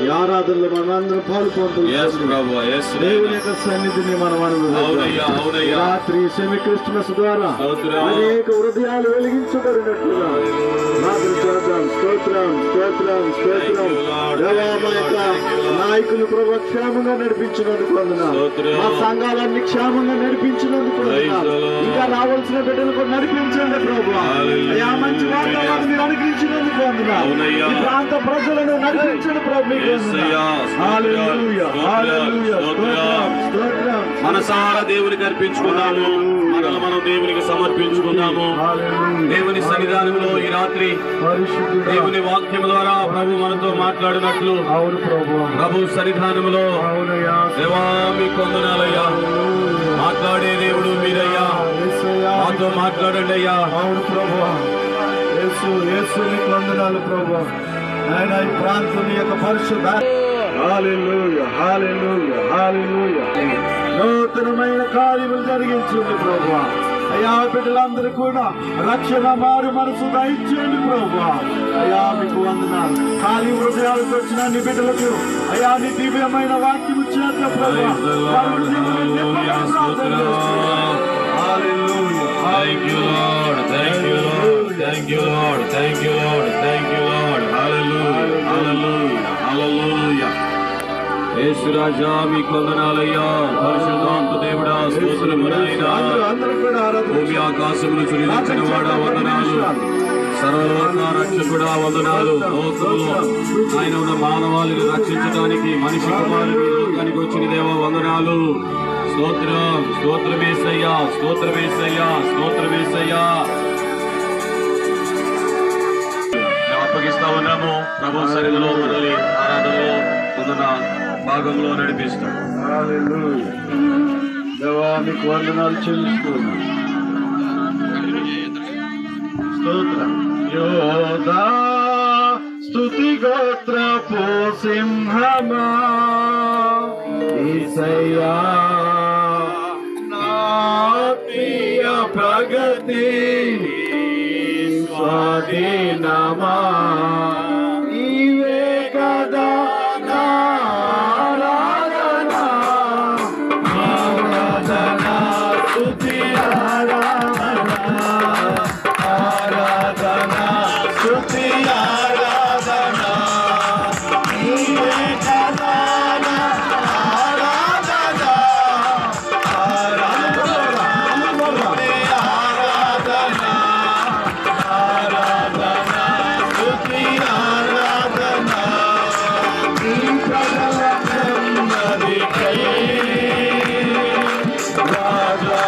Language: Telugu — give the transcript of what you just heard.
ఈ ఆరాధనలో మనందరం పాల్పొందుతున్నాము. దేవుని యొక్క సన్నిధిని మనం అనుభవించాలి. రాత్రి సెమీ క్రిస్మస్ ద్వారా అనేక హృదయాలు వెలిగించబడినట్లుగా స్తోత్రం స్తోత్రం స్తోత్రం. నాయకులు ప్రభు క్షేమంగా నడిపించినందుకు వందనాలు. మా సంఘాలన్నీ క్షేమంగా నడిపించినందుకు వందనాలు. ఇంకా రావాల్సిన బిడ్డలకు నడిపించండి ప్రభు. అయ్యా మంచి వాతావరణం మీరు అనుగ్రహించినందుకు వందనాలు. ఈ ప్రాంత ప్రజలను నడిపించండి ప్రభు. మనసారా దేవునికి అర్పించుకున్నాము. మనం దేవునికి సమర్పించుకున్నాము. దేవుని సన్నిధానంలో ఈ రాత్రి దేవుని వాక్యం ద్వారా ప్రభు మనతో మాట్లాడినట్లు ప్రభు సన్నిధానంలో దేవా మీకు వందనాలయ్యా. మాట్లాడే దేవుడు మీరయ్యా, మాతో మాట్లాడండి అయ్యా. అవును ప్రభు, యేసు మీకు వందనాలు ప్రభు. ఆయన ఈ ప్రాంతం యొక్క పరిశుద్ధ హల్లెలూయా హల్లెలూయా హల్లెలూయా నూతనమైన కార్యములు జరిగించండి ప్రభు. అయ్యా బిడ్డలందరూ కూడా రక్షణ మారు మనసు దయచేయండి ప్రభు. అయ్యా మీకు వందనాలు. ఖాళీ హృదయాలకు వచ్చిన నీ బిడ్డలకు అయ్యా నీ దివ్యమైన వాక్యము చేత ప్రభు యేసురాజా మీకు వందనాలయ్యా. పరిశుద్ధాత్మ దేవుడా స్తోత్రమునైనా. భూమి ఆకాశములు సృజించిన వాడా వందనాలు. సర్వలోక రక్షకుడా వందనాలు. లోకంలో ఆయన ఉన్న మానవాళిని రక్షించడానికి మనిషి కుమారుని లోకానికి వచ్చిన దేవా వందనాలు. స్తోత్రం స్తోత్రమేసయ్యా స్తోత్రమేసయ్యా స్తోత్రమేసయ్యా. అప్పగిస్తా ఉన్నాము ప్రభు సన్నిధిలో మనల్ని ఆరాధనలో ముందున భాగంలో నడిపిస్తాడు. దేవా మీకు వందనాలు చెల్లిస్తున్నాను. స్తోత్రం. యోధా స్తుతి గోత్రపు సింహమా యేసయ్యా నా ప్రియ ప్రగతి స్వాధీనమా నీవే కదా నా ఆరాధన ఆరాధన స్తుతి ఆరాధన ఆరాధన స్తుతి ఆరాధన నీవే కదా నా ఆరాధన ఆరాధన రాజా